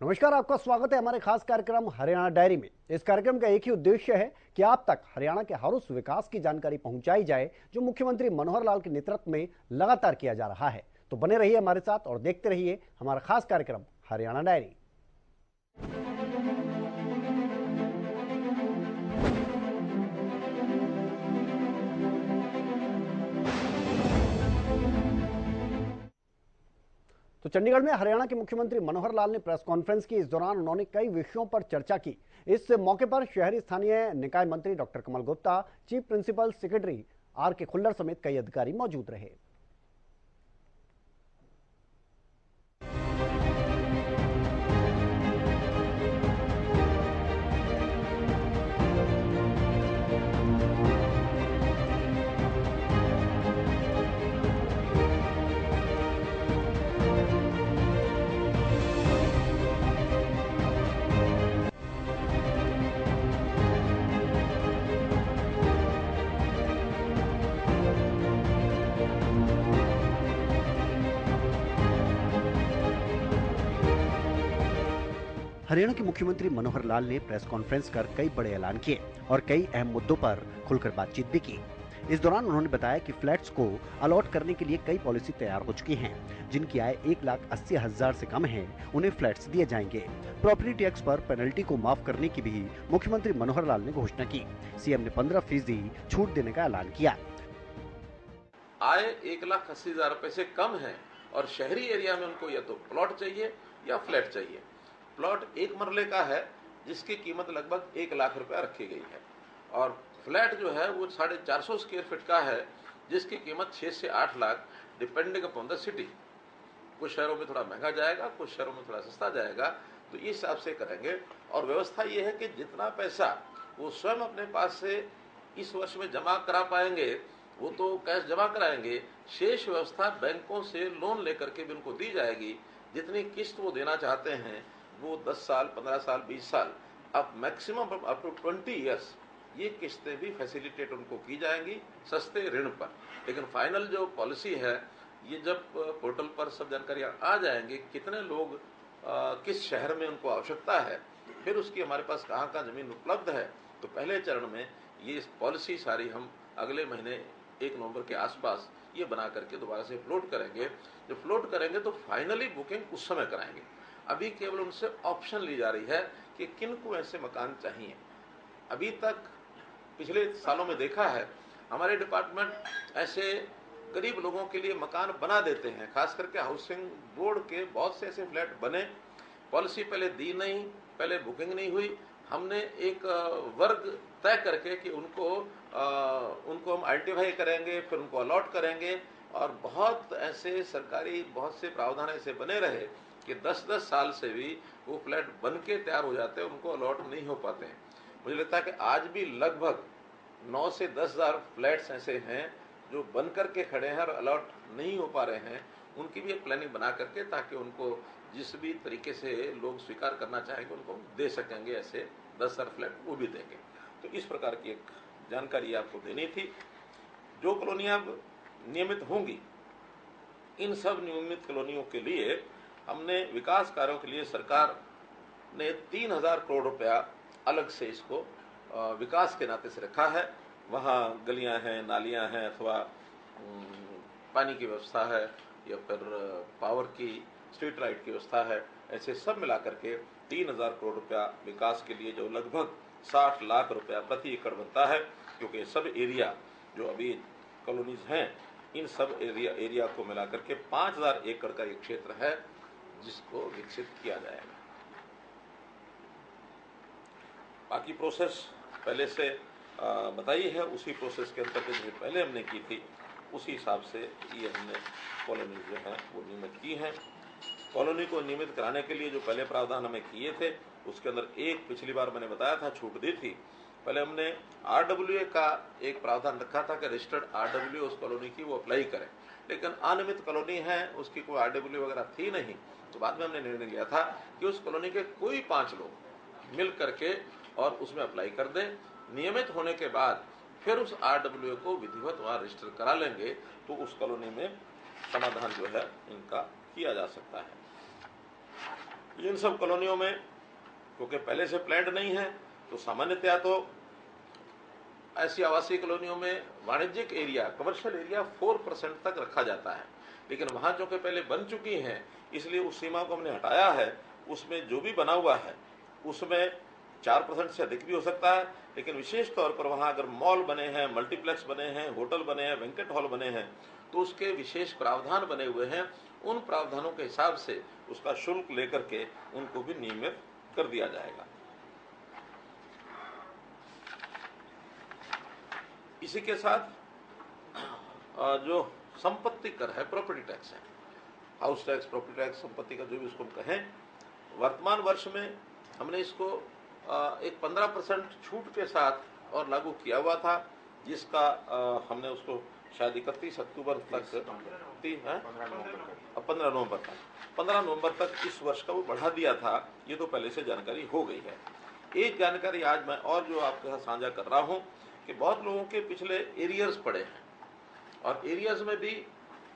नमस्कार, आपका स्वागत है हमारे खास कार्यक्रम हरियाणा डायरी में। इस कार्यक्रम का एक ही उद्देश्य है कि आप तक हरियाणा के हर उस विकास की जानकारी पहुंचाई जाए जो मुख्यमंत्री मनोहर लाल के नेतृत्व में लगातार किया जा रहा है। तो बने रहिए हमारे साथ और देखते रहिए हमारा खास कार्यक्रम हरियाणा डायरी। तो चंडीगढ़ में हरियाणा के मुख्यमंत्री मनोहर लाल ने प्रेस कॉन्फ्रेंस की। इस दौरान उन्होंने कई विषयों पर चर्चा की। इस मौके पर शहरी स्थानीय निकाय मंत्री doctor Kamal Gupta, chief principal secretary R K Khullar समेत कई अधिकारी मौजूद रहे। हरियाणा के मुख्यमंत्री मनोहर लाल ने प्रेस कॉन्फ्रेंस कर कई बड़े ऐलान किए और कई अहम मुद्दों पर खुलकर बातचीत भी की। इस दौरान उन्होंने बताया कि फ्लैट्स को अलॉट करने के लिए कई पॉलिसी तैयार हो चुकी हैं। जिनकी आय 1,80,000 से कम है उन्हें फ्लैट्स दिए जाएंगे। प्रॉपर्टी टैक्स पर पेनल्टी को माफ करने की भी मुख्यमंत्री मनोहर लाल ने घोषणा की। सीएम ने 15% छूट देने का ऐलान किया। आय 1,80,000 रुपए से कम है और शहरी एरिया में उनको या तो प्लॉट चाहिए या फ्लैट चाहिए। प्लॉट 1 मरले का है जिसकी कीमत लगभग 1 लाख रुपया रखी गई है और फ्लैट जो है वो 450 स्क्वायर फीट का है जिसकी कीमत 6 से 8 lakh depending upon the city. कुछ शहरों में थोड़ा महंगा जाएगा, कुछ शहरों में थोड़ा सस्ता जाएगा, तो इस हिसाब से करेंगे। और व्यवस्था ये है कि जितना पैसा वो स्वयं अपने पास से इस वर्ष में जमा करा पाएंगे वो तो कैश जमा कराएंगे, शेष व्यवस्था बैंकों से लोन लेकर के भी उनको दी जाएगी। जितनी किस्त वो देना चाहते हैं वो 10 साल, 15 साल, 20 साल, अब मैक्सिमम अप टू 20 ईयर्स ये किस्तें भी फैसिलिटेट उनको की जाएंगी सस्ते ऋण पर। लेकिन फाइनल जो पॉलिसी है ये जब पोर्टल पर सब जानकारियां आ जाएंगी, कितने लोग किस शहर में उनको आवश्यकता है, फिर उसकी हमारे पास कहाँ कहाँ जमीन उपलब्ध है, तो पहले चरण में ये पॉलिसी सारी हम अगले महीने 1 नवंबर के आसपास ये बना करके दोबारा से फ्लोट करेंगे। जब फ्लोट करेंगे तो फाइनली बुकिंग उस समय कराएंगे। अभी केवल उनसे ऑप्शन ली जा रही है कि किन को ऐसे मकान चाहिए। अभी तक पिछले सालों में देखा है हमारे डिपार्टमेंट ऐसे गरीब लोगों के लिए मकान बना देते हैं, खास करके हाउसिंग बोर्ड के बहुत से ऐसे फ्लैट बने, पॉलिसी पहले दी नहीं, पहले बुकिंग नहीं हुई। हमने एक वर्ग तय करके कि उनको हम आइडेंटिफाई करेंगे, फिर उनको अलॉट करेंगे और बहुत ऐसे सरकारी बहुत से प्रावधान ऐसे बने रहे कि 10-10 साल से भी वो फ्लैट बन के तैयार हो जाते हैं, उनको अलॉट नहीं हो पाते हैं। मुझे लगता है कि आज भी लगभग 9 से 10 हज़ार फ्लैट्स ऐसे हैं जो बन करके खड़े हैं और अलॉट नहीं हो पा रहे हैं। उनकी भी एक प्लानिंग बना करके ताकि उनको जिस भी तरीके से लोग स्वीकार करना चाहेंगे उनको दे सकेंगे, ऐसे 10,000 फ्लैट वो भी देंगे। तो इस प्रकार की एक जानकारी आपको देनी थी। जो कॉलोनियाँ नियमित होंगी, इन सब नियमित कॉलोनियों के लिए हमने विकास कार्यों के लिए सरकार ने 3,000 करोड़ रुपया अलग से इसको विकास के नाते से रखा है। वहाँ गलियाँ हैं, नालियाँ हैं, अथवा पानी की व्यवस्था है या फिर पावर की, स्ट्रीट लाइट की व्यवस्था है, ऐसे सब मिला करके 3,000 करोड़ रुपया विकास के लिए, जो लगभग 60 लाख रुपया प्रति एकड़ बनता है। क्योंकि सब एरिया जो अभी कॉलोनीज हैं, इन सब एरिया को मिला करके 5,000 एकड़ का एक क्षेत्र है जिसको विकसित किया जाएगा। बाकी प्रोसेस पहले से बताई है, उसी प्रोसेस के अंतर्गत जो पहले हमने की थी उसी हिसाब से ये हमने कॉलोनी जो है वो नियमित की है। कॉलोनी को नियमित कराने के लिए जो पहले प्रावधान हमें किए थे उसके अंदर एक पिछली बार मैंने बताया था छूट दी थी। पहले हमने RWA का एक प्रावधान रखा था कि रजिस्टर्ड RWA उस कॉलोनी की वो अप्लाई करें, लेकिन अनियमित कॉलोनी है, उसकी कोई RWA वगैरह थी नहीं। तो बाद में हमने निर्णय लिया था कि उस कॉलोनी के कोई 5 लोग मिल करके और उसमें अप्लाई कर दें। नियमित होने के बाद फिर उस RWA को विधिवत वहाँ रजिस्टर करा लेंगे तो उस कॉलोनी में समाधान जो है इनका किया जा सकता है। इन सब कॉलोनियों में क्योंकि पहले से प्लान्ड नहीं है, तो सामान्यतया तो ऐसी आवासीय कॉलोनियों में वाणिज्यिक एरिया, कमर्शियल एरिया 4% तक रखा जाता है। लेकिन वहां जो कि पहले बन चुकी हैं, इसलिए उस सीमा को हमने हटाया है। उसमें जो भी बना हुआ है उसमें 4% से अधिक भी हो सकता है। लेकिन विशेष तौर पर वहां अगर मॉल बने हैं, मल्टीप्लेक्स बने हैं, होटल बने हैं, बैंक्वेट हॉल बने हैं, तो उसके विशेष प्रावधान बने हुए हैं। उन प्रावधानों के हिसाब से उसका शुल्क लेकर के उनको भी नियमित कर दिया जाएगा। इसी के साथ जो संपत्ति कर है, प्रॉपर्टी टैक्स है, हाउस टैक्स, प्रॉपर्टी टैक्स, संपत्ति का जो भी उसको हम कहें, वर्तमान वर्ष में हमने इसको एक 15% छूट के साथ और लागू किया हुआ था, जिसका हमने उसको शायद 31 अक्टूबर तक 15 नवंबर तक इस वर्ष का वो बढ़ा दिया था। ये तो पहले से जानकारी हो गई है। एक जानकारी आज मैं और जो आपके साथ साझा कर रहा हूं कि बहुत लोगों के पिछले एरियर्स पड़े हैं, और एरियर्स में भी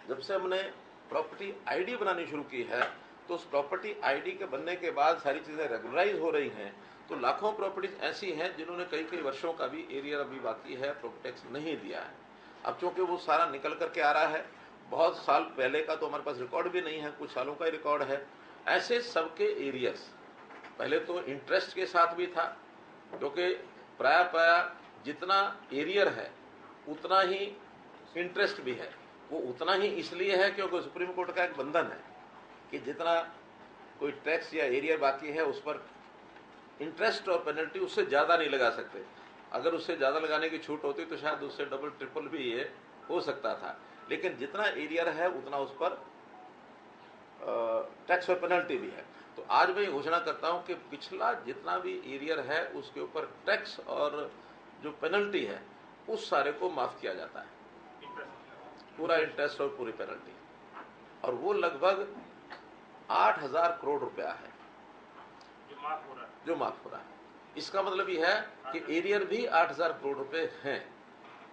जब से हमने प्रॉपर्टी आईडी बनानी शुरू की है, तो उस प्रॉपर्टी आईडी के बनने के बाद सारी चीजें रेगुलराइज हो रही हैं। तो लाखों प्रॉपर्टीज ऐसी हैं जिन्होंने कई कई वर्षों का भी एरियर अभी बाकी है, प्रॉपर्टी टैक्स नहीं दिया है। अब चूंकि वो सारा निकल करके आ रहा है, बहुत साल पहले का तो हमारे पास रिकॉर्ड भी नहीं है, कुछ सालों का ही रिकॉर्ड है। ऐसे सबके एरियर्स पहले तो इंटरेस्ट के साथ भी था, क्योंकि प्राय जितना एरियर है उतना ही इंटरेस्ट भी है। वो उतना ही इसलिए है क्योंकि सुप्रीम कोर्ट का एक बंधन है कि जितना कोई टैक्स या एरियर बाकी है उस पर इंटरेस्ट और पेनल्टी उससे ज्यादा नहीं लगा सकते। अगर उससे ज्यादा लगाने की छूट होती तो शायद उससे डबल ट्रिपल भी ये हो सकता था। लेकिन जितना एरियर है उतना उस पर टैक्स और पेनल्टी भी है। तो आज मैं ये घोषणा करता हूं कि पिछला जितना भी एरियर है उसके ऊपर टैक्स और जो पेनल्टी है उस सारे को माफ किया जाता है, पूरा इंटरेस्ट और पूरी पेनल्टी, और वो लगभग 8,000 करोड़ रुपया है जो माफ हो रहा है। इसका मतलब ये है कि एरियर भी 8,000 करोड़ रुपए हैं।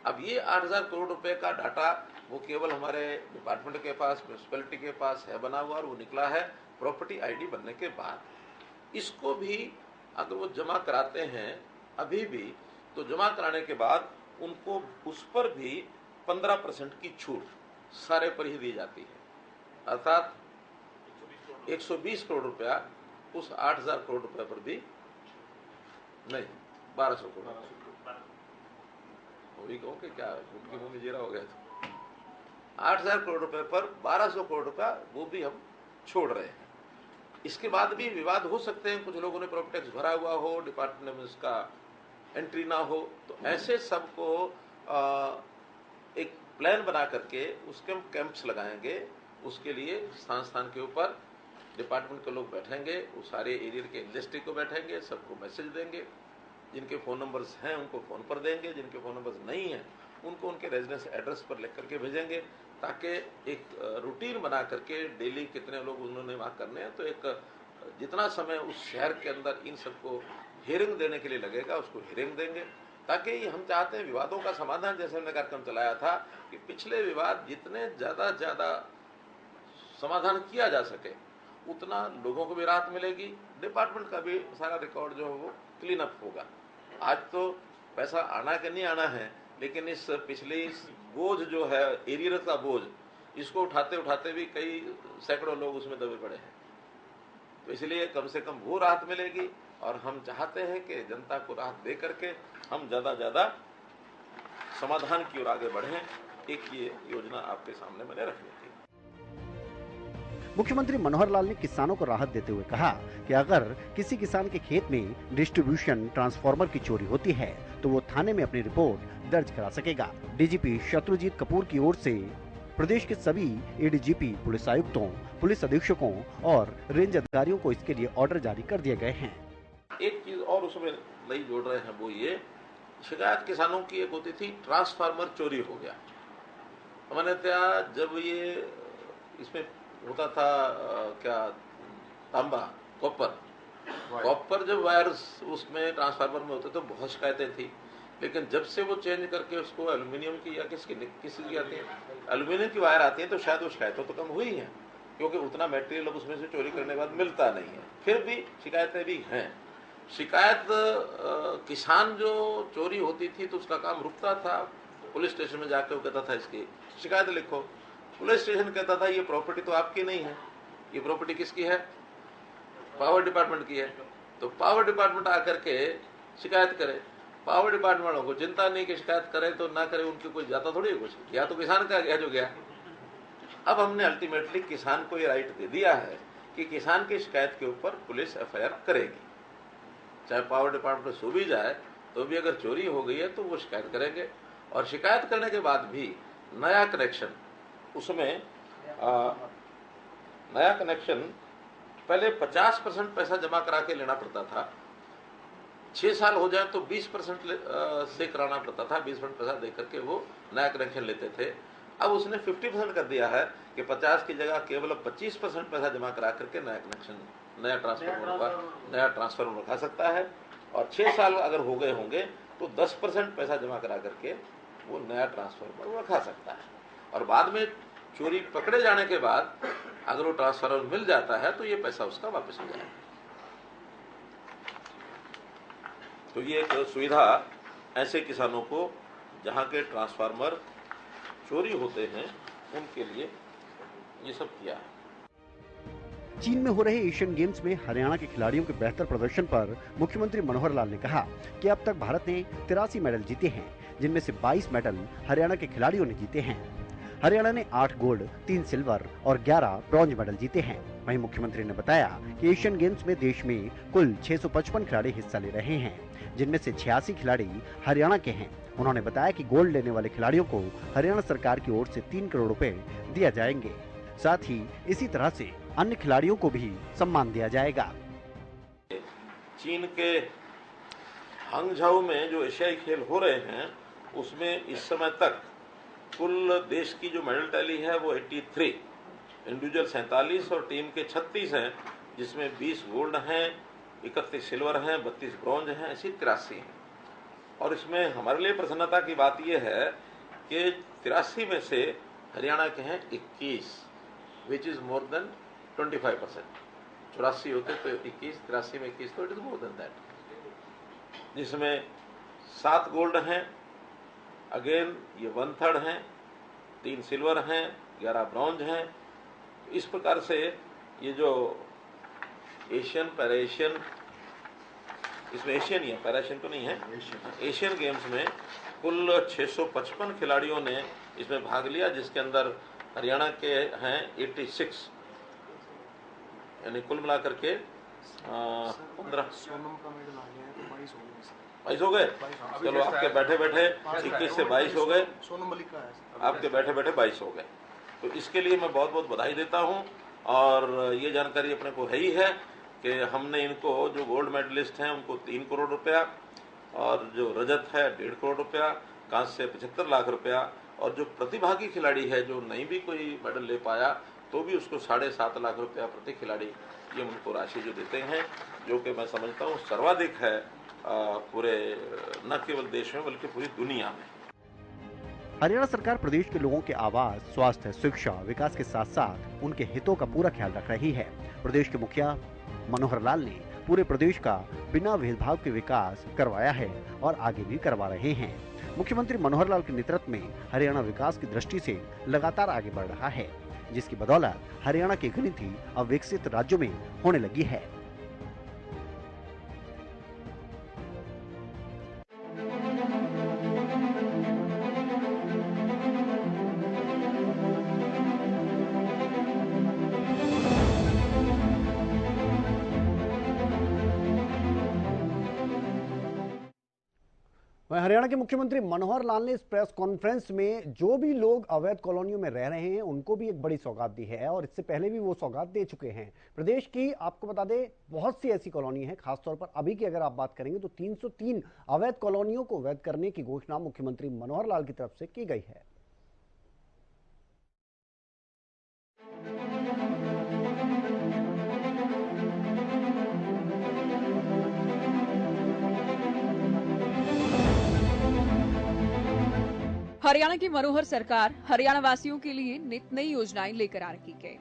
अब ये 8,000 करोड़ रुपए का डाटा वो केवल हमारे डिपार्टमेंट के पास, म्यूनिसिपैलिटी के पास है बना हुआ, और वो निकला है प्रॉपर्टी आईडी बनने के बाद। इसको भी अगर वो जमा कराते हैं अभी भी, तो जमा कराने के बाद उनको उस पर भी 15% की छूट सारे पर ही दी जाती है, अर्थात 120 करोड़ रुपया उस 8,000 करोड़ रुपए पर भी नहीं, 1,200 करोड़, वही कहूँ कि क्या उनके मुंह में जीरा हो गया था। 8,000 करोड़ रुपए पर 1,200 करोड़ रुपया वो भी हम छोड़ रहे हैं। इसके बाद भी विवाद हो सकते हैं, कुछ लोगों ने प्रॉपर्टी टैक्स भरा हुआ हो, डिपार्टमेंट में उसका एंट्री ना हो, तो ऐसे सबको एक प्लान बना करके उसके हम कैंप्स लगाएंगे। उसके लिए स्थान के ऊपर डिपार्टमेंट के लोग बैठेंगे, वो सारे एरिया के इंडस्ट्री को बैठेंगे, सबको मैसेज देंगे। जिनके फ़ोन नंबर्स हैं उनको फ़ोन पर देंगे, जिनके फ़ोन नंबर्स नहीं हैं उनको उनके रेजिडेंस एड्रेस पर लिख करके भेजेंगे, ताकि एक रूटीन बना करके डेली कितने लोग उन्होंने वहाँ करने हैं, तो एक जितना समय उस शहर के अंदर इन सबको हियरिंग देने के लिए लगेगा उसको हियरिंग देंगे, ताकि हम चाहते हैं विवादों का समाधान, जैसे हमने कार्यक्रम चलाया था कि पिछले विवाद जितने ज़्यादा समाधान किया जा सके उतना लोगों को भी राहत मिलेगी, डिपार्टमेंट का भी सारा रिकॉर्ड जो है वो क्लीन अप होगा। आज तो पैसा आना कि नहीं आना है, लेकिन इस पिछले बोझ जो है एरियर का बोझ, इसको उठाते उठाते भी कई सैकड़ों लोग उसमें दबे पड़े हैं। तो इसलिए कम से कम वो राहत मिलेगी, और हम चाहते हैं कि जनता को राहत दे करके हम ज्यादा समाधान की ओर आगे बढ़ें। एक ये योजना आपके सामने मैंने रखी थी। मुख्यमंत्री मनोहर लाल ने किसानों को राहत देते हुए कहा कि अगर किसी किसान के खेत में डिस्ट्रीब्यूशन ट्रांसफार्मर की चोरी होती है तो वो थाने में अपनी रिपोर्ट दर्ज करा सकेगा। डीजीपी शत्रुजीत कपूर की ओर से प्रदेश के सभी एडीजीपी, पुलिस आयुक्तों, पुलिस अधीक्षकों और रेंज अधिकारियों को इसके लिए ऑर्डर जारी कर दिए गए हैं। एक चीज और उसमें नई जोड़ रहे हैं, वो ये शिकायत किसानों की एक होती थी ट्रांसफार्मर चोरी हो गया। सामान्यतया जब ये इसमें होता था क्या तांबा, कॉपर जब वायर्स उसमें ट्रांसफार्मर में होते तो बहुत शिकायतें थी। लेकिन जब से वो चेंज करके उसको एल्यूमिनियम की या किसी की आती है, एल्यूमिनियम की वायर आती है, तो शायद वो शिकायतें तो कम हुई हैं। क्योंकि उतना मटेरियल उसमें से चोरी करने के बाद मिलता नहीं है। फिर भी शिकायतें भी हैं। शिकायत किसान जो चोरी होती थी तो उसका काम रुकता था, पुलिस स्टेशन में जाकर वो कहता था इसकी शिकायत लिखो। पुलिस स्टेशन कहता था ये प्रॉपर्टी तो आपकी नहीं है, ये प्रॉपर्टी किसकी है, पावर डिपार्टमेंट की है। तो पावर डिपार्टमेंट आकर के शिकायत करे। पावर डिपार्टमेंट वालों को चिंता नहीं कि शिकायत करे तो ना करे, उनकी कोई जाता थोड़ी है कुछ, या तो किसान का गया जो गया। अब हमने अल्टीमेटली किसान को ये राइट दे दिया है कि किसान की शिकायत के ऊपर पुलिस एफआईआर करेगी, चाहे पावर डिपार्टमेंट सो भी जाए तो भी अगर चोरी हो गई है तो वो शिकायत करेंगे। और शिकायत करने के बाद भी नया कनेक्शन, उसमें नया कनेक्शन पहले 50% पैसा जमा करा के लेना पड़ता था, 6 साल हो जाए तो 20% से कराना पड़ता था, 20% पैसा दे करके वो नया कनेक्शन लेते थे। अब उसने 50% कर दिया है कि 50 की जगह केवल 25% पैसा जमा करा करके नया कनेक्शन, नया ट्रांसफार्मर रखा सकता है। और 6 साल अगर हो गए होंगे तो 10% पैसा जमा करा करके वो नया ट्रांसफार्मर रखा सकता है। और बाद में चोरी पकड़े जाने के बाद अगर वो ट्रांसफार्मर मिल जाता है तो ये पैसा उसका वापस हो जाएगा। तो ये एक सुविधा ऐसे किसानों को जहां के ट्रांसफार्मर चोरी होते हैं उनके लिए ये सब किया है। चीन में हो रहे एशियन गेम्स में हरियाणा के खिलाड़ियों के बेहतर प्रदर्शन पर मुख्यमंत्री मनोहर लाल ने कहा कि अब तक भारत ने 83 मेडल जीते हैं, जिनमें से 22 मेडल हरियाणा के खिलाड़ियों ने जीते हैं। हरियाणा ने 8 गोल्ड, 3 सिल्वर और 11 ब्रॉन्ज मेडल जीते हैं। वहीं मुख्यमंत्री ने बताया कि एशियन गेम्स में देश में कुल 655 खिलाड़ी हिस्सा ले रहे हैं, जिनमें से 86 खिलाड़ी हरियाणा के हैं। उन्होंने बताया कि गोल्ड लेने वाले खिलाड़ियों को हरियाणा सरकार की ओर से 3 करोड़ रुपए दिया जाएंगे। साथ ही इसी तरह से अन्य खिलाड़ियों को भी सम्मान दिया जाएगा। चीन के हांगझाऊ में जो एशियाई खेल हो रहे हैं उसमें इस समय तक कुल देश की जो मेडल टैली है वो 83, इंडिविजुअल 47 और टीम के 36 हैं, जिसमें 20 गोल्ड हैं, 31 सिल्वर हैं, 32 ब्रॉन्ज हैं, ऐसी 83 हैं। और इसमें हमारे लिए प्रसन्नता की बात यह है कि 83 में से हरियाणा के हैं 21, विच इज मोर देन 25%। 84 होते तो 21, 83 में 21, तो it is more than that. जिसमें 7 गोल्ड हैं, अगेन ये 1/3 हैं, 3 सिल्वर हैं, 11 ब्रॉन्ज हैं। इस प्रकार से ये जो एशियन, पैरा एशियन, इसमें एशियन ही है, पैरा एशियन तो नहीं है, एशियन गेम्स में कुल 655 खिलाड़ियों ने इसमें भाग लिया, जिसके अंदर हरियाणा के हैं 86, यानी कुल मिलाकर के 15। सोनम का मेडल आ गया है तो 22 हो गए। 22 हो गए। चलो आपके बैठे बैठे 21 से 22 हो गए, सोनम मलिक का है, आपके बैठे बैठे 22 हो गए। तो इसके लिए मैं बहुत बहुत बधाई देता हूं। और ये जानकारी अपने को है ही है कि हमने इनको, जो गोल्ड मेडलिस्ट हैं उनको 3 करोड़ रुपया, और जो रजत है 1.5 करोड़ रुपया, कांस्य 75 लाख रुपया, और जो प्रतिभागी खिलाड़ी है जो नहीं भी कोई मेडल ले पाया तो भी उसको 7.5 लाख रुपया प्रति खिलाड़ी, ये उनको राशि जो देते हैं, जो कि मैं समझता हूँ सर्वाधिक है पूरे न केवल देश में बल्कि पूरी दुनिया में। हरियाणा सरकार प्रदेश के लोगों के आवास, स्वास्थ्य, शिक्षा, विकास के साथ साथ उनके हितों का पूरा ख्याल रख रही है। प्रदेश के मुखिया मनोहर लाल ने पूरे प्रदेश का बिना भेदभाव के विकास करवाया है और आगे भी करवा रहे हैं। मुख्यमंत्री मनोहर लाल के नेतृत्व में हरियाणा विकास की दृष्टि से लगातार आगे बढ़ रहा है, जिसकी बदौलत हरियाणा की गिनती अब विकसित राज्यों में होने लगी है। हरियाणा के मुख्यमंत्री मनोहर लाल ने इस प्रेस कॉन्फ्रेंस में जो भी लोग अवैध कॉलोनियों में रह रहे हैं उनको भी एक बड़ी सौगात दी है, और इससे पहले भी वो सौगात दे चुके हैं। प्रदेश की आपको बता दें बहुत सी ऐसी कॉलोनी है, खासतौर पर अभी की अगर आप बात करेंगे तो 303 अवैध कॉलोनियों को वैध करने की घोषणा मुख्यमंत्री मनोहर लाल की तरफ से की गई है। हरियाणा की मनोहर सरकार हरियाणा वासियों के लिए नित नई योजनाएं लेकर आ रही है।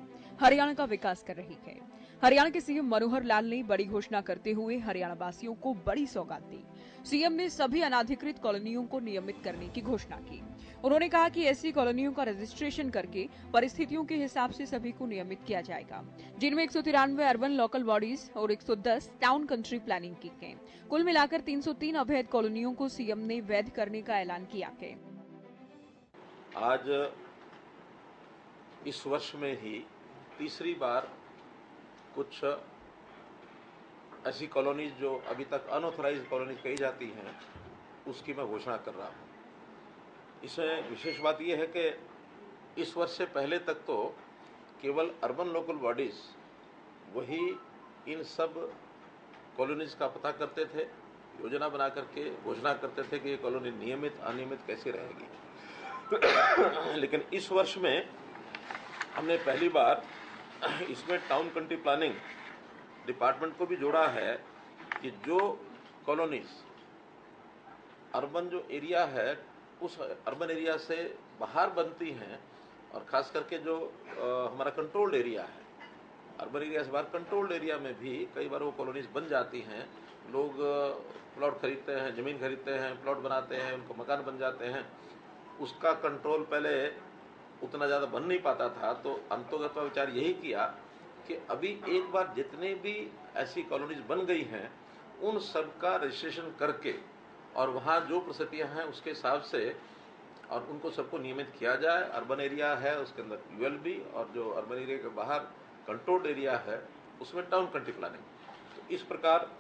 हरियाणा का विकास कर रही है। हरियाणा के सीएम मनोहर लाल ने बड़ी घोषणा करते हुए हरियाणा वासियों को बड़ी सौगात दी। सीएम ने सभी अनाधिकृत कॉलोनियों को नियमित करने की घोषणा की। उन्होंने कहा कि ऐसी कॉलोनियों का रजिस्ट्रेशन करके परिस्थितियों के हिसाब से सभी को नियमित किया जाएगा, जिनमें 193 अर्बन लोकल बॉडीज और 110 टाउन कंट्री प्लानिंग की गई। कुल मिलाकर 303 अवैध कॉलोनियों को सीएम ने वैध करने का ऐलान किया है। आज इस वर्ष में ही तीसरी बार कुछ ऐसी कॉलोनीज जो अभी तक अनऑथराइज्ड कॉलोनीज कही जाती हैं उसकी मैं घोषणा कर रहा हूँ। इसमें विशेष बात यह है कि इस वर्ष से पहले तक तो केवल अर्बन लोकल बॉडीज वही इन सब कॉलोनीज का पता करते थे, योजना बना करके घोषणा करते थे कि ये कॉलोनी नियमित अनियमित कैसी रहेगी। लेकिन इस वर्ष में हमने पहली बार इसमें टाउन कंट्री प्लानिंग डिपार्टमेंट को भी जोड़ा है कि जो कॉलोनीज अर्बन जो एरिया है उस अर्बन एरिया से बाहर बनती हैं, और खास करके जो हमारा कंट्रोल्ड एरिया है, अर्बन एरिया से बाहर कंट्रोल्ड एरिया में भी कई बार वो कॉलोनीज बन जाती हैं। लोग प्लॉट खरीदते हैं, ज़मीन खरीदते हैं, प्लॉट बनाते हैं, उनको मकान बन जाते हैं। उसका कंट्रोल पहले उतना ज़्यादा बन नहीं पाता था, तो अंतोगत विचार यही किया कि अभी एक बार जितने भी ऐसी कॉलोनीज बन गई हैं उन सब का रजिस्ट्रेशन करके और वहाँ जो परिस्थितियाँ हैं उसके हिसाब से और उनको सबको नियमित किया जाए। अर्बन एरिया है उसके अंदर यूएलबी, और जो अर्बन एरिया के बाहर कंट्रोल्ड एरिया है उसमें टाउन कंट्री प्लानिंग। तो इस प्रकार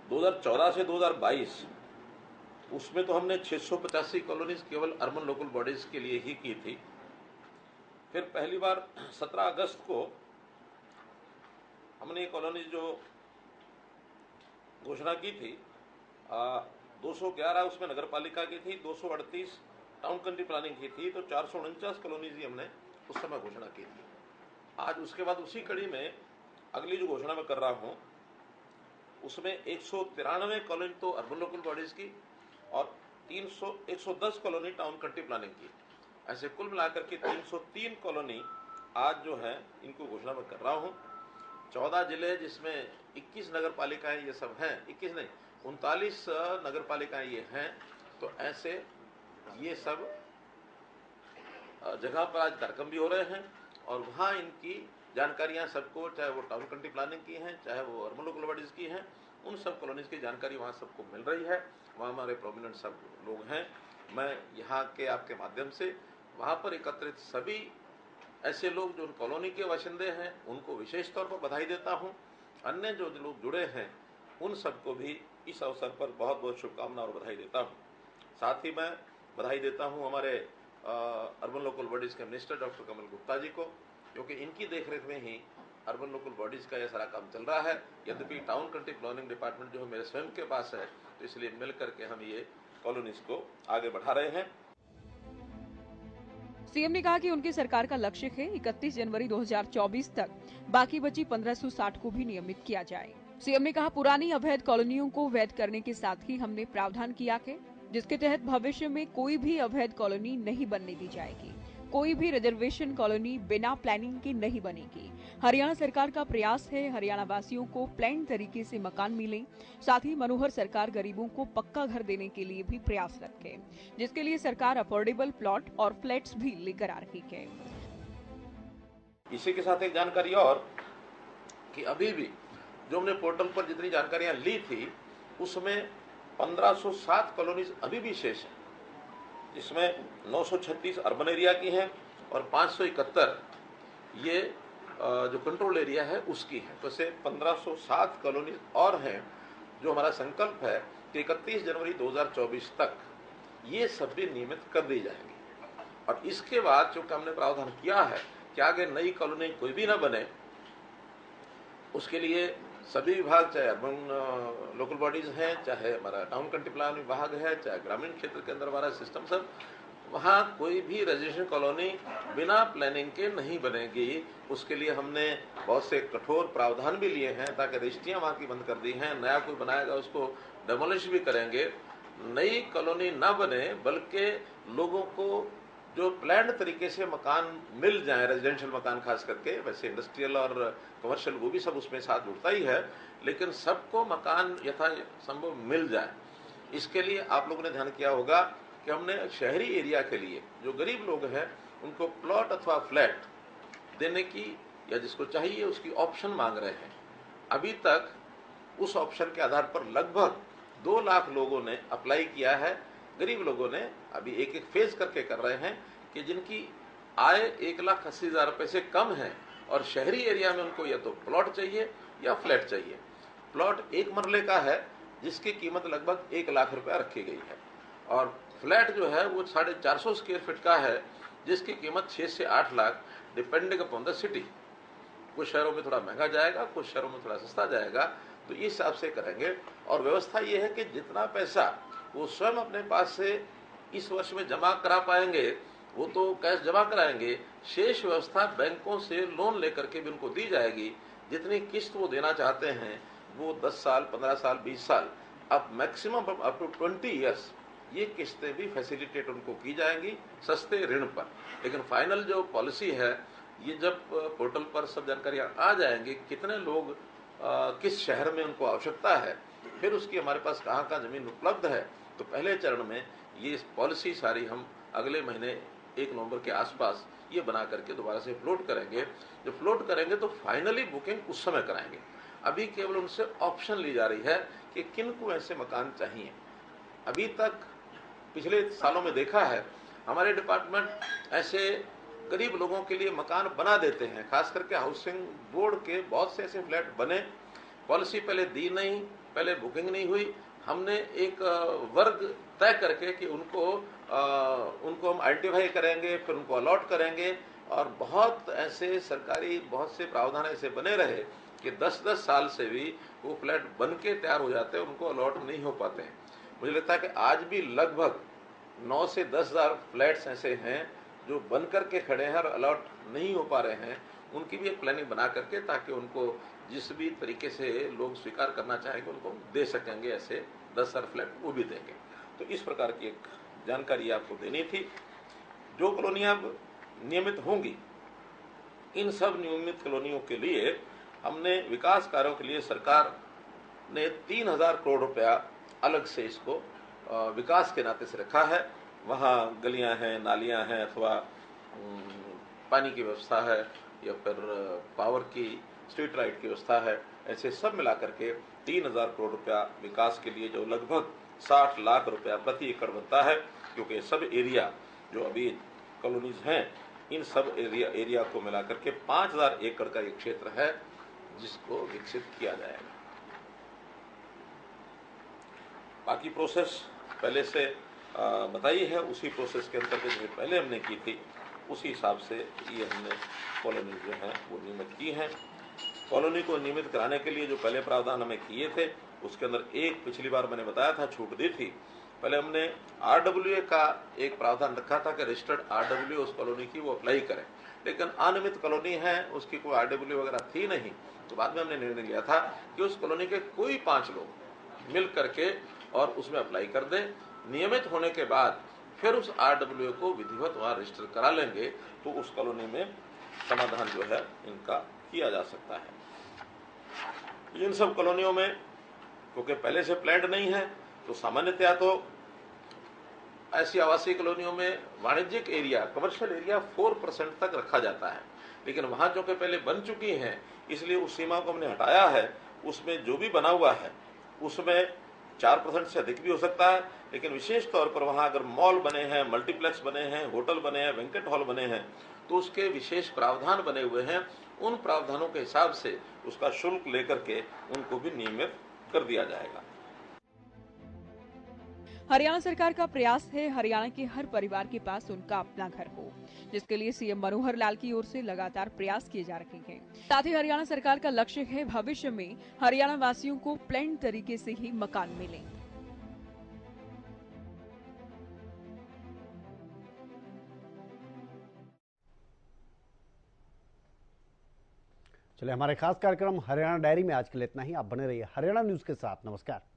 2014 से 2022 उसमें तो हमने 685 कॉलोनीज केवल अर्बन लोकल बॉडीज के लिए ही की थी। फिर पहली बार 17 अगस्त को हमने कॉलोनी जो घोषणा की थी 211 उसमें नगर पालिका की थी, 238 टाउन कंट्री प्लानिंग की थी, तो 449 कॉलोनीज ही हमने उस समय घोषणा की थी। आज उसके बाद उसी कड़ी में अगली जो घोषणा मैं कर रहा हूँ उसमें 193 कॉलोनी तो अर्बन लोकल बॉडीज की और 110 कॉलोनी टाउन कंट्री प्लानिंग की। ऐसे कुल मिलाकर के 303 कॉलोनी आज जो है इनको घोषणा मैं कर रहा हूँ। 14 जिले जिसमें 21 नगर पालिकाएं ये सब हैं, 21 नहीं 39 नगर पालिकाएं ये हैं। तो ऐसे ये सब जगह पर आज कार्यक्रम भी हो रहे हैं और वहाँ इनकी जानकारियाँ सबको, चाहे वो टाउन कंट्री प्लानिंग की हैं चाहे वो अर्बन लोकल बॉडीज की हैं, उन सब कॉलोनीज की जानकारी वहाँ सबको मिल रही है। वहाँ हमारे प्रोमिनेंट सब लोग हैं। मैं यहाँ के आपके माध्यम से वहाँ पर एकत्रित सभी ऐसे लोग जो कॉलोनी के बाशिंदे हैं उनको विशेष तौर पर बधाई देता हूँ। अन्य जो लोग जुड़े हैं उन सबको भी इस अवसर पर बहुत बहुत शुभकामना और बधाई देता हूँ। साथ ही मैं बधाई देता हूँ हमारे अर्बन लोकल बॉडीज़ के मिनिस्टर डॉक्टर कमल गुप्ता जी को, क्योंकि इनकी देखरेख में ही अर्बन लोकल बॉडीज़ का यह सारा काम चल रहा है। यद्यपि टाउन कंट्री प्लानिंग डिपार्टमेंट जो है मेरे स्वयं के पास है, तो इसलिए मिल करके हम ये कॉलोनीज को आगे बढ़ा रहे हैं। सीएम ने कहा कि उनकी सरकार का लक्ष्य है 31 जनवरी 2024 तक बाकी बची 1560 को भी नियमित किया जाए। सीएम ने कहा पुरानी अवैध कॉलोनियों को वैध करने के साथ ही हमने प्रावधान किया है जिसके तहत भविष्य में कोई भी अवैध कॉलोनी नहीं बनने दी जाएगी। कोई भी रिजर्वेशन कॉलोनी बिना प्लानिंग के नहीं बनेगी। हरियाणा सरकार का प्रयास है हरियाणा वासियों को प्लान तरीके से मकान मिले। साथ ही मनोहर सरकार गरीबों को पक्का घर देने के लिए भी प्रयासरत है, जिसके लिए सरकार अफोर्डेबल प्लॉट और फ्लैट्स भी लेकर आ रही है। इसी के साथ एक जानकारी और कि अभी भी जो हमने पोर्टल पर जितनी जानकारियां ली थी उसमें 1507 कॉलोनीज अभी भी शेष हैं, जिसमें 936 अर्बन एरिया की हैं और 571 ये जो कंट्रोल एरिया है उसकी है। तो ऐसे 1507 कॉलोनीज और हैं जो हमारा संकल्प है कि 31 जनवरी 2024 तक ये सब भी नियमित कर दी जाएंगी। और इसके बाद चूंकि हमने प्रावधान किया है कि आगे नई कॉलोनी कोई भी ना बने, उसके लिए सभी विभाग, चाहे अर्बन लोकल बॉडीज हैं, चाहे हमारा टाउन कंट्री प्लान विभाग है, चाहे ग्रामीण क्षेत्र के अंदर हमारा सिस्टम, सब वहाँ कोई भी रजिस्ट्रेशन कॉलोनी बिना प्लानिंग के नहीं बनेगी। उसके लिए हमने बहुत से कठोर प्रावधान भी लिए हैं ताकि रजिस्ट्रियाँ वहाँ की बंद कर दी हैं। नया कोई बनाएगा उसको डेमोलिश भी करेंगे। नई कॉलोनी ना बने बल्कि लोगों को जो प्लान्ड तरीके से मकान मिल जाए, रेजिडेंशियल मकान खास करके, वैसे इंडस्ट्रियल और कमर्शियल वो भी सब उसमें साथ जुड़ता ही है, लेकिन सबको मकान यथा संभव मिल जाए, इसके लिए आप लोगों ने ध्यान किया होगा कि हमने शहरी एरिया के लिए जो गरीब लोग हैं उनको प्लॉट अथवा फ्लैट देने की या जिसको चाहिए उसकी ऑप्शन मांग रहे हैं। अभी तक उस ऑप्शन के आधार पर लगभग 2 लाख लोगों ने अप्लाई किया है। गरीब लोगों ने अभी एक एक फेज करके कर रहे हैं कि जिनकी आय 1,80,000 रुपए से कम है और शहरी एरिया में उनको या तो प्लॉट चाहिए या फ्लैट चाहिए। प्लॉट 1 मरले का है जिसकी कीमत लगभग 1 लाख रुपया रखी गई है, और फ्लैट जो है वो 450 स्क्वायर फीट का है जिसकी कीमत 6 से 8 lakh depending upon the city. कुछ शहरों में थोड़ा महंगा जाएगा, कुछ शहरों में थोड़ा सस्ता जाएगा, तो इस हिसाब से करेंगे। और व्यवस्था ये है कि जितना पैसा वो स्वयं अपने पास से इस वर्ष में जमा करा पाएंगे वो तो कैश जमा कराएंगे, शेष व्यवस्था बैंकों से लोन लेकर के भी उनको दी जाएगी। जितनी किस्त वो देना चाहते हैं वो 10 साल, 15 साल, 20 साल, अब मैक्सिमम अप टू 20 ईयर्स ये किस्तें भी फैसिलिटेट उनको की जाएंगी सस्ते ऋण पर। लेकिन फाइनल जो पॉलिसी है ये जब पोर्टल पर सब जानकारियां आ जाएंगी, कितने लोग किस शहर में उनको आवश्यकता है, फिर उसकी हमारे पास कहाँ कहाँ जमीन उपलब्ध है, तो पहले चरण में ये पॉलिसी सारी हम अगले महीने 1 नवंबर के आसपास ये बना करके दोबारा से फ्लोट करेंगे। जब फ्लोट करेंगे तो फाइनली बुकिंग उस समय कराएंगे। अभी केवल उनसे ऑप्शन ली जा रही है कि किन को ऐसे मकान चाहिए। अभी तक पिछले सालों में देखा है हमारे डिपार्टमेंट ऐसे गरीब लोगों के लिए मकान बना देते हैं, खास करके हाउसिंग बोर्ड के बहुत से ऐसे फ्लैट बने, पॉलिसी पहले दी नहीं, पहले बुकिंग नहीं हुई, हमने एक वर्ग तय करके कि उनको हम आइडेंटिफाई करेंगे, फिर उनको अलॉट करेंगे, और बहुत ऐसे सरकारी बहुत से प्रावधान ऐसे बने रहे कि 10-10 साल से भी वो फ्लैट बन के तैयार हो जाते हैं, उनको अलॉट नहीं हो पाते हैं। मुझे लगता है कि आज भी लगभग 9 से 10 हज़ार फ्लैट्स ऐसे हैं जो बन करके खड़े हैं और अलॉट नहीं हो पा रहे हैं। उनकी भी एक प्लानिंग बना करके ताकि उनको जिस भी तरीके से लोग स्वीकार करना चाहेंगे उनको दे सकेंगे, ऐसे 10,000 फ्लैट वो भी देंगे। तो इस प्रकार की एक जानकारी आपको देनी थी। जो कॉलोनियाँ नियमित होंगी, इन सब नियमित कॉलोनियों के लिए हमने विकास कार्यों के लिए सरकार ने 3,000 करोड़ रुपया अलग से इसको विकास के नाते से रखा है। वहाँ गलियाँ हैं, नालियाँ हैं, अथवा पानी की व्यवस्था है या फिर पावर की, स्ट्रीट लाइट की व्यवस्था है, ऐसे सब मिला करके 3,000 करोड़ रुपया विकास के लिए, जो लगभग 60 लाख रुपया प्रति एकड़ बनता है। क्योंकि सब एरिया जो अभी कॉलोनीज हैं, इन सब एरिया को मिला करके 5,000 एकड़ का एक क्षेत्र है जिसको विकसित किया जाएगा। बाकी प्रोसेस पहले से बताई है, उसी प्रोसेस के अंतर्गत जो पहले हमने की थी उसी हिसाब से ये हमने कॉलोनी जो है वो नियमित की है। कॉलोनी को नियमित कराने के लिए जो पहले प्रावधान हमें किए थे उसके अंदर एक पिछली बार मैंने बताया था, छूट दी थी। पहले हमने RWA का एक प्रावधान रखा था कि रजिस्टर्ड RWA उस कॉलोनी की वो अप्लाई करें, लेकिन अनियमित कॉलोनी है, उसकी कोई RWA वगैरह थी नहीं, तो बाद में हमने निर्णय लिया था कि उस कॉलोनी के कोई 5 लोग मिल करके और उसमें अप्लाई कर दें। नियमित होने के बाद फिर उस RWA को विधिवत वहाँ रजिस्टर करा लेंगे तो उस कॉलोनी में समाधान जो है इनका किया जा सकता है। इन सब कॉलोनियों में क्योंकि पहले से प्लान्ड नहीं है तो सामान्यतया तो ऐसी आवासीय कॉलोनियों में वाणिज्यिक एरिया, कमर्शियल एरिया 4% तक रखा जाता है, लेकिन वहाँ जो कि पहले बन चुकी हैं इसलिए उस सीमा को हमने हटाया है। उसमें जो भी बना हुआ है उसमें 4% से अधिक भी हो सकता है, लेकिन विशेष तौर पर वहाँ अगर मॉल बने हैं, मल्टीप्लेक्स बने हैं, होटल बने हैं, बैंक्वेट हॉल बने हैं तो उसके विशेष प्रावधान बने हुए हैं। उन प्रावधानों के हिसाब से उसका शुल्क लेकर के उनको भी नियमित कर दिया जाएगा। हरियाणा सरकार का प्रयास है हरियाणा के हर परिवार के पास उनका अपना घर हो, जिसके लिए सीएम मनोहर लाल की ओर से लगातार प्रयास किए जा रहे हैं। साथ ही हरियाणा सरकार का लक्ष्य है भविष्य में हरियाणा वासियों को प्लान तरीके से ही मकान मिले। चलिए, हमारे खास कार्यक्रम हरियाणा डायरी में आज के लिए इतना ही। आप बने रहिए हरियाणा न्यूज के साथ। नमस्कार।